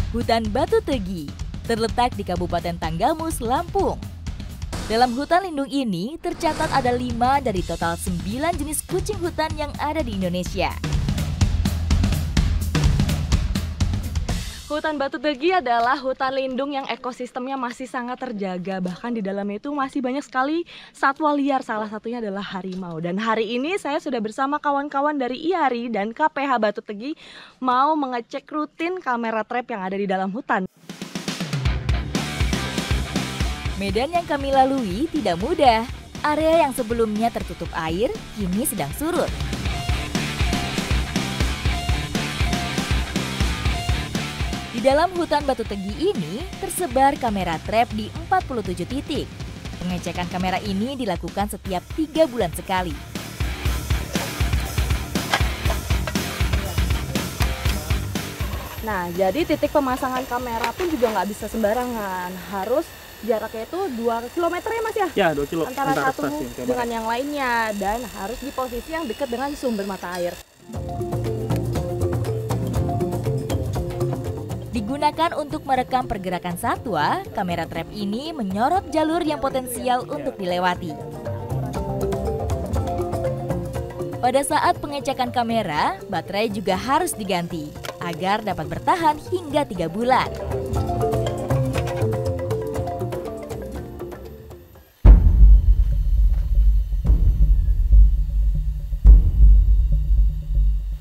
Hutan Batu Tegi terletak di Kabupaten Tanggamus, Lampung. Dalam hutan lindung ini tercatat ada 5 dari total 9 jenis kucing hutan yang ada di Indonesia. Hutan Batu Tegi adalah hutan lindung yang ekosistemnya masih sangat terjaga. Bahkan di dalamnya itu masih banyak sekali satwa liar, salah satunya adalah harimau. Dan hari ini saya sudah bersama kawan-kawan dari IARI dan KPH Batu Tegi mau mengecek rutin kamera trap yang ada di dalam hutan. Medan yang kami lalui tidak mudah. Area yang sebelumnya tertutup air kini sedang surut. Di dalam hutan Batu Tegi ini tersebar kamera trap di 47 titik. Pengecekan kamera ini dilakukan setiap 3 bulan sekali. Nah, jadi titik pemasangan kamera pun juga nggak bisa sembarangan. Harus jaraknya itu 2 km ya Mas ya? Ya, 2 kilo. Antara satu dengan yang lainnya. Dan harus di posisi yang dekat dengan sumber mata air. Digunakan untuk merekam pergerakan satwa, kamera trap ini menyorot jalur yang potensial untuk dilewati. Pada saat pengecekan kamera, baterai juga harus diganti agar dapat bertahan hingga 3 bulan.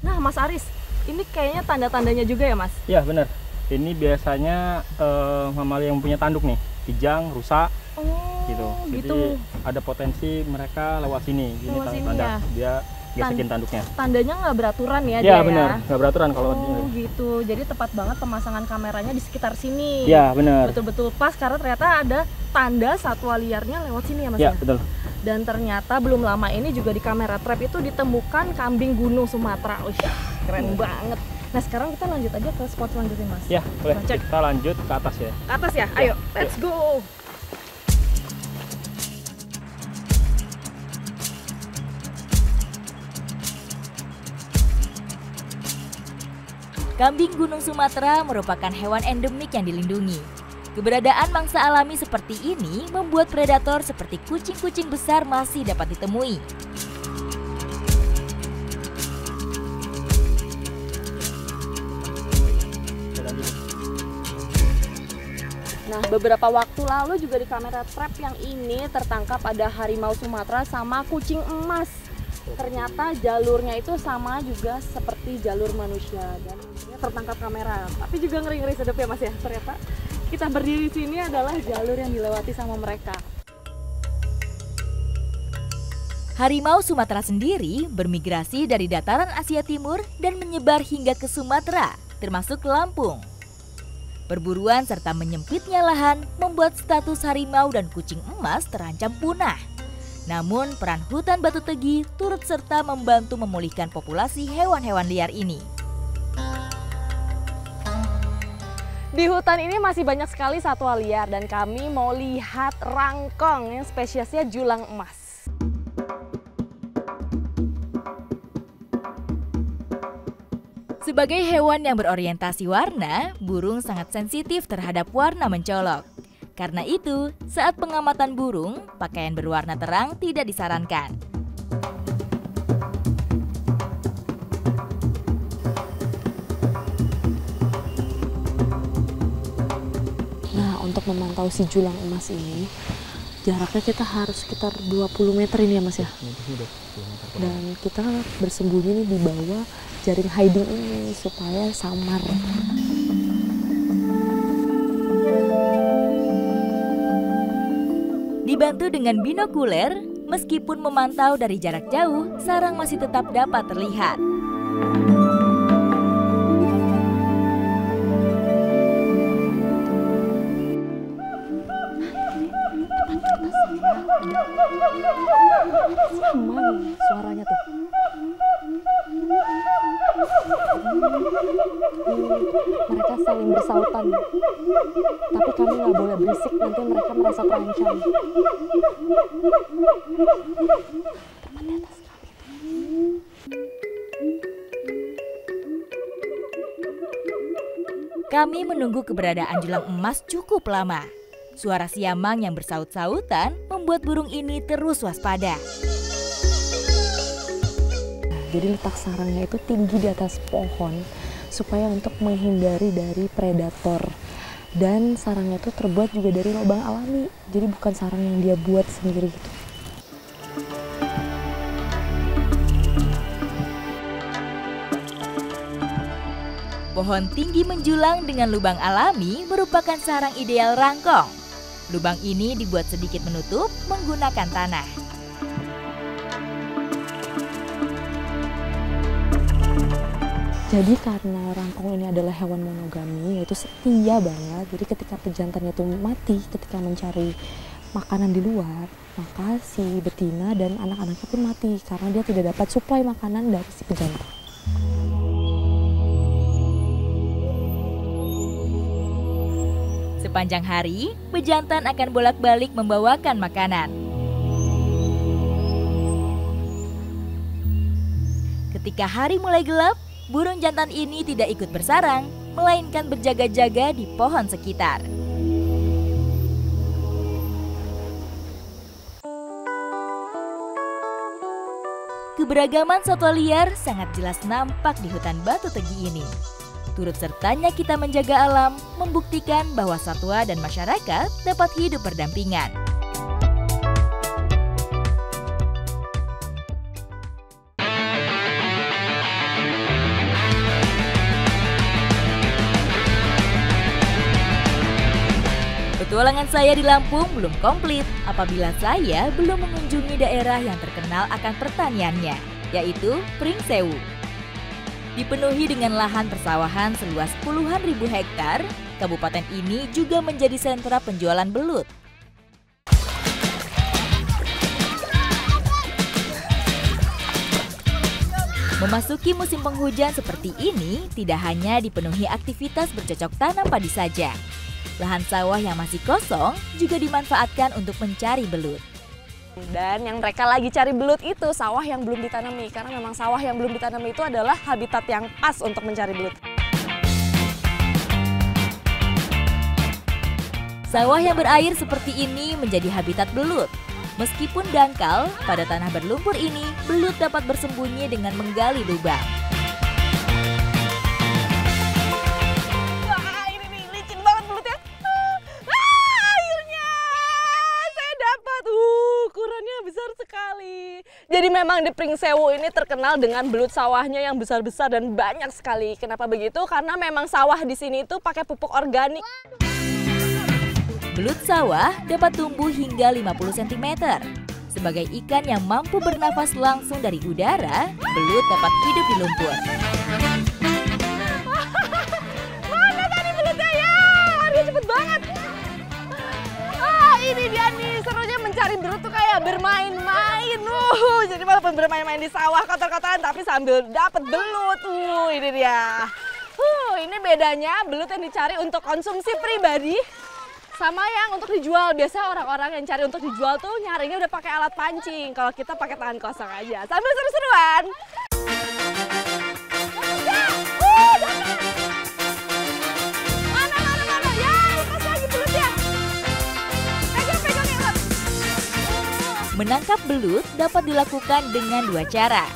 Nah, Mas Aris, ini kayaknya tanda-tandanya juga ya, Mas? Ya, benar. Ini biasanya mamalia yang punya tanduk nih, kijang, rusa, gitu. Jadi ada potensi mereka lewat sini. Ini tanda dia gesekin tanduknya. Tandanya nggak beraturan ya? Ya, benar, nggak beraturan kalau gitu. Jadi tepat banget pemasangan kameranya di sekitar sini. Ya, benar. Betul-betul pas karena ternyata ada tanda satwa liarnya lewat sini ya, Mas? Ya, betul. Dan ternyata belum lama ini juga di kamera trap itu ditemukan kambing gunung Sumatera. Keren banget. Nah, sekarang kita lanjut aja ke spot selanjutnya, Mas. Ya, boleh. Kita lanjut ke atas ya. Ke atas ya? Ayo, let's go! Kambing gunung Sumatera merupakan hewan endemik yang dilindungi. Keberadaan mangsa alami seperti ini membuat predator seperti kucing-kucing besar masih dapat ditemui. Nah, beberapa waktu lalu juga di kamera trap yang ini tertangkap ada harimau Sumatera sama kucing emas. Ternyata jalurnya itu sama juga seperti jalur manusia dan tertangkap kamera. Tapi juga ngeri-ngeri sedap ya, Mas ya. Ternyata kita berdiri di sini adalah jalur yang dilewati sama mereka. Harimau Sumatera sendiri bermigrasi dari dataran Asia Timur dan menyebar hingga ke Sumatera, termasuk Lampung. Perburuan serta menyempitnya lahan membuat status harimau dan kucing emas terancam punah. Namun peran hutan Batu Tegi turut serta membantu memulihkan populasi hewan-hewan liar ini. Di hutan ini masih banyak sekali satwa liar dan kami mau lihat rangkong yang spesiesnya julang emas. Sebagai hewan yang berorientasi warna, burung sangat sensitif terhadap warna mencolok. Karena itu, saat pengamatan burung, pakaian berwarna terang tidak disarankan. Nah, untuk memantau si julang emas ini, jaraknya kita harus sekitar 20 meter ini ya, Mas ya. Dan kita bersembunyi nih di bawah jaring hiding ini supaya samar. Dibantu dengan binokuler, meskipun memantau dari jarak jauh, sarang masih tetap dapat terlihat. Aman suaranya tuh. Mereka saling bersautan. Tapi kami nggak boleh berisik, nanti mereka merasa terancam. Teman di atas kami. Kami menunggu keberadaan julang emas cukup lama. Suara siamang yang bersaut-sautan membuat burung ini terus waspada. Jadi letak sarangnya itu tinggi di atas pohon supaya untuk menghindari dari predator. Dan sarangnya itu terbuat juga dari lubang alami. Jadi bukan sarang yang dia buat sendiri gitu. Pohon tinggi menjulang dengan lubang alami merupakan sarang ideal rangkong. Lubang ini dibuat sedikit menutup menggunakan tanah. Jadi karena rangkong ini adalah hewan monogami, yaitu setia banget. Jadi ketika pejantannya itu mati ketika mencari makanan di luar, maka si betina dan anak-anaknya pun mati karena dia tidak dapat suplai makanan dari si pejantan. Sepanjang hari, pejantan akan bolak-balik membawakan makanan. Ketika hari mulai gelap, burung jantan ini tidak ikut bersarang, melainkan berjaga-jaga di pohon sekitar. Keberagaman satwa liar sangat jelas nampak di hutan Batu Tegi ini. Turut sertanya kita menjaga alam, membuktikan bahwa satwa dan masyarakat dapat hidup berdampingan. Petualangan saya di Lampung belum komplit apabila saya belum mengunjungi daerah yang terkenal akan pertaniannya, yaitu Pringsewu. Dipenuhi dengan lahan persawahan seluas puluhan ribu hektar, kabupaten ini juga menjadi sentra penjualan belut. Memasuki musim penghujan seperti ini tidak hanya dipenuhi aktivitas bercocok tanam padi saja. Lahan sawah yang masih kosong juga dimanfaatkan untuk mencari belut. Dan yang mereka lagi cari belut itu sawah yang belum ditanami, karena memang sawah yang belum ditanami itu adalah habitat yang pas untuk mencari belut. Sawah yang berair seperti ini menjadi habitat belut. Meskipun dangkal, pada tanah berlumpur ini belut dapat bersembunyi dengan menggali lubang. Jadi memang di Pringsewu ini terkenal dengan belut sawahnya yang besar-besar dan banyak sekali. Kenapa begitu? Karena memang sawah di sini itu pakai pupuk organik. Belut sawah dapat tumbuh hingga 50 cm. Sebagai ikan yang mampu bernafas langsung dari udara, belut dapat hidup di lumpur. Mana tadi belutnya ya? Dia cepet banget. Ini dia nih, serunya mencari belut tuh kayak bermain-main. Jadi walaupun bermain-main di sawah kotor-kotoran tapi sambil dapat belut. Ini dia. Ini bedanya belut yang dicari untuk konsumsi pribadi sama yang untuk dijual. Biasa orang-orang yang cari untuk dijual tuh nyarinya udah pakai alat pancing. Kalau kita pakai tangan kosong aja. Sambil seru-seruan. Menangkap belut dapat dilakukan dengan dua cara.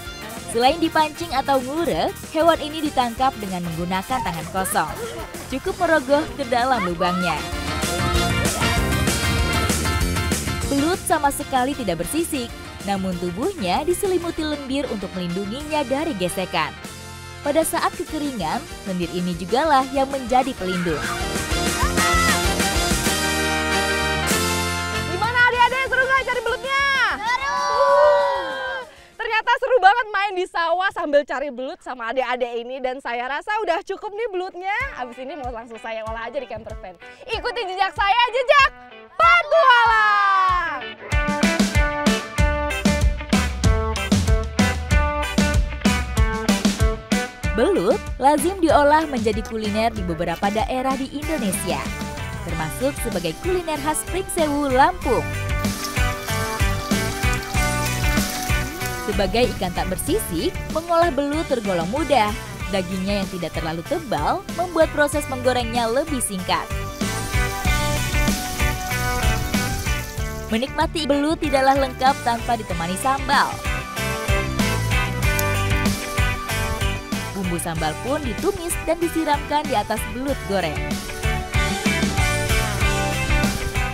Selain dipancing atau ngurek, hewan ini ditangkap dengan menggunakan tangan kosong. Cukup merogoh ke dalam lubangnya. Belut sama sekali tidak bersisik, namun tubuhnya diselimuti lendir untuk melindunginya dari gesekan. Pada saat kekeringan, lendir ini jugalah yang menjadi pelindung. Gimana adik-adik, seru nggak cari belutnya? Ternyata seru banget main di sawah sambil cari belut sama adik-adik ini. Dan saya rasa udah cukup nih belutnya. Abis ini mau langsung saya olah aja di camper van. Ikuti jejak saya, jejak petualang! Belut lazim diolah menjadi kuliner di beberapa daerah di Indonesia, termasuk sebagai kuliner khas Pringsewu, Lampung. Sebagai ikan tak bersisik, mengolah belut tergolong mudah. Dagingnya yang tidak terlalu tebal membuat proses menggorengnya lebih singkat. Menikmati belut tidaklah lengkap tanpa ditemani sambal. Bumbu sambal pun ditumis dan disiramkan di atas belut goreng.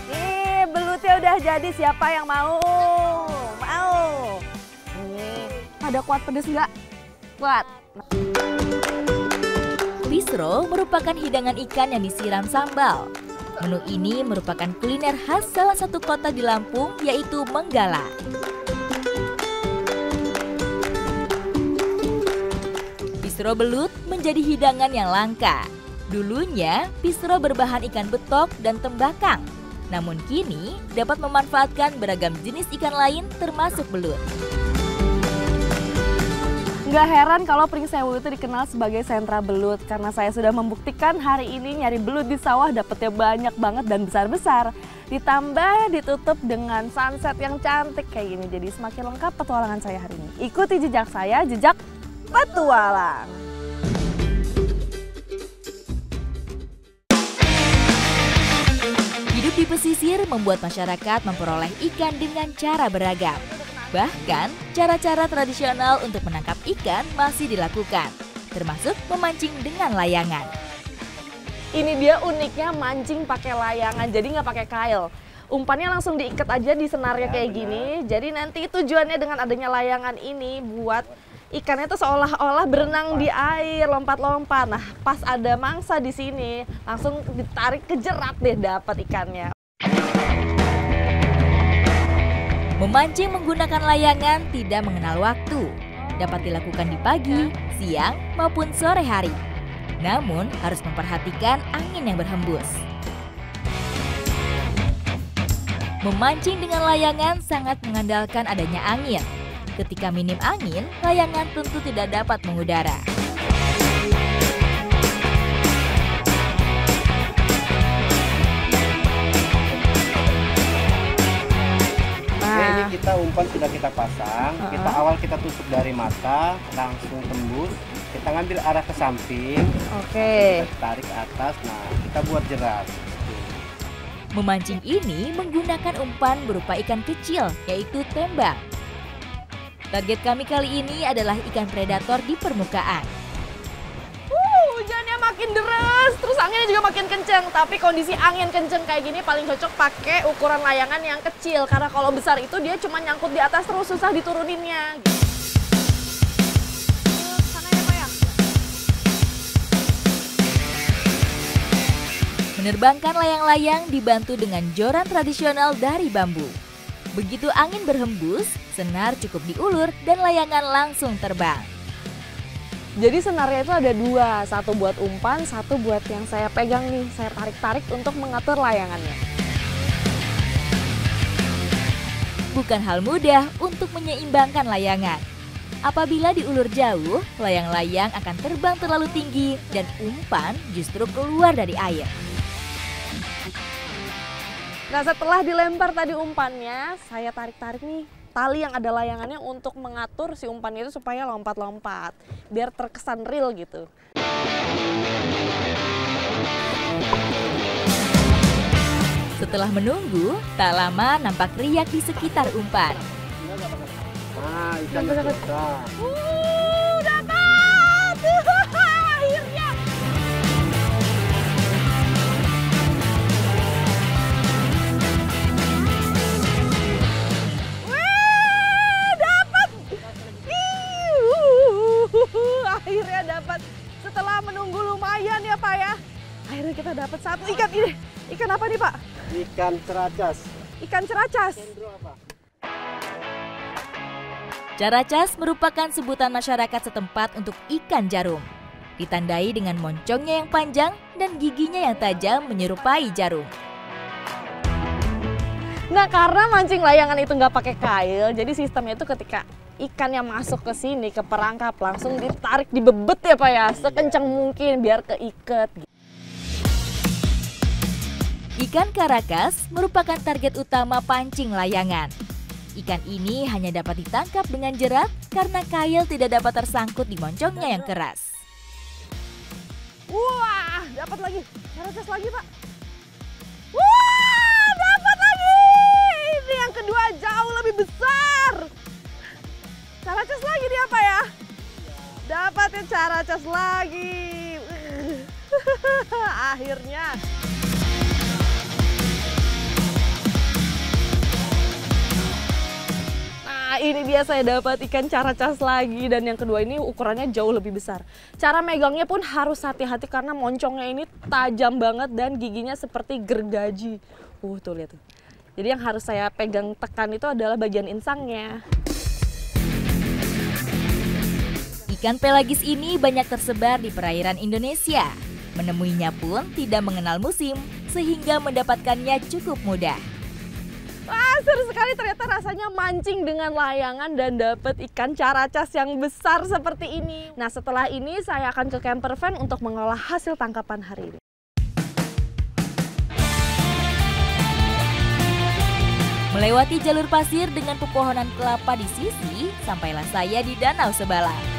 Nih, belutnya udah jadi, siapa yang mau? Mau. Nih, ada kuat pedes nggak? Kuat. Pisro merupakan hidangan ikan yang disiram sambal. Menu ini merupakan kuliner khas salah satu kota di Lampung, yaitu Menggala. Pisro belut menjadi hidangan yang langka. Dulunya, pisro berbahan ikan betok dan tembakang. Namun kini dapat memanfaatkan beragam jenis ikan lain termasuk belut. Nggak heran kalau Pringsewu itu dikenal sebagai sentra belut, karena saya sudah membuktikan hari ini nyari belut di sawah dapetnya banyak banget dan besar-besar. Ditambah ditutup dengan sunset yang cantik kayak gini, jadi semakin lengkap petualangan saya hari ini. Ikuti jejak saya, jejak petualang. Hidup di pesisir membuat masyarakat memperoleh ikan dengan cara beragam. Bahkan, cara-cara tradisional untuk menangkap ikan masih dilakukan, termasuk memancing dengan layangan. Ini dia uniknya mancing pakai layangan, jadi nggak pakai kail. Umpannya langsung diikat aja di senarnya kayak gini. Jadi nanti tujuannya dengan adanya layangan ini buat ikannya tuh seolah-olah berenang di air, lompat-lompat. Nah, pas ada mangsa di sini, langsung ditarik ke jerat deh dapat ikannya. Memancing menggunakan layangan tidak mengenal waktu. Dapat dilakukan di pagi, siang, maupun sore hari. Namun, harus memperhatikan angin yang berhembus. Memancing dengan layangan sangat mengandalkan adanya angin. Ketika minim angin, layangan tentu tidak dapat mengudara. Ini kita umpan sudah kita pasang, kita tutup dari mata, langsung tembus, kita ngambil arah ke samping, Oke. kita tarik ke atas, nah kita buat jerat. Memancing ini menggunakan umpan berupa ikan kecil, yaitu tembang. Target kami kali ini adalah ikan predator di permukaan. Hujannya makin deras, terus anginnya juga makin kenceng. Tapi kondisi angin kenceng kayak gini paling cocok pakai ukuran layangan yang kecil. Karena kalau besar itu dia cuma nyangkut di atas terus, susah dituruninnya. Sana ya, Pak ya? Menerbangkan layang-layang dibantu dengan joran tradisional dari bambu. Begitu angin berhembus, senar cukup diulur dan layangan langsung terbang. Jadi senarnya itu ada dua, satu buat umpan, satu buat yang saya pegang nih. Saya tarik-tarik untuk mengatur layangannya. Bukan hal mudah untuk menyeimbangkan layangan. Apabila diulur jauh, layang-layang akan terbang terlalu tinggi dan umpan justru keluar dari air. Nah, setelah dilempar tadi umpannya, saya tarik-tarik nih tali yang ada layangannya untuk mengatur si umpan itu supaya lompat-lompat, biar terkesan real gitu. Setelah menunggu, tak lama nampak riak di sekitar umpan. Nah, ikannya Dapat. sudah. Dapat! Akhirnya! Akhirnya dapat. Setelah menunggu lumayan ya Pak ya. Akhirnya kita dapat satu ikan ini. Ikan apa nih Pak? Ikan ceracas. Ikan ceracas. Caracas merupakan sebutan masyarakat setempat untuk ikan jarum. Ditandai dengan moncongnya yang panjang dan giginya yang tajam menyerupai jarum. Nah, karena mancing layangan itu nggak pakai kail, jadi sistemnya itu ketika ikan yang masuk ke sini, ke perangkap, langsung ditarik, dibebet ya Pak ya, sekencang mungkin biar keiket. Ikan karakas merupakan target utama pancing layangan. Ikan ini hanya dapat ditangkap dengan jerat karena kail tidak dapat tersangkut di moncongnya yang keras. dapat lagi. Caracas lagi, Pak. Wah, dapat lagi. Ini yang kedua jauh lebih besar. Caracas lagi dia apa ya? Dapatin caracas lagi. Akhirnya. Nah, ini dia saya dapat ikan caracas lagi, dan yang kedua ini ukurannya jauh lebih besar. Cara megangnya pun harus hati-hati karena moncongnya ini tajam banget dan giginya seperti gergaji. Tuh lihat tuh. Jadi yang harus saya pegang tekan itu adalah bagian insangnya. Ikan pelagis ini banyak tersebar di perairan Indonesia. Menemuinya pun tidak mengenal musim, sehingga mendapatkannya cukup mudah. Wah, seru sekali, ternyata rasanya mancing dengan layangan dan dapat ikan caracas yang besar seperti ini. Nah, setelah ini saya akan ke camper van untuk mengolah hasil tangkapan hari ini. Melewati jalur pasir dengan pepohonan kelapa di sisi, sampailah saya di Danau Sebalang.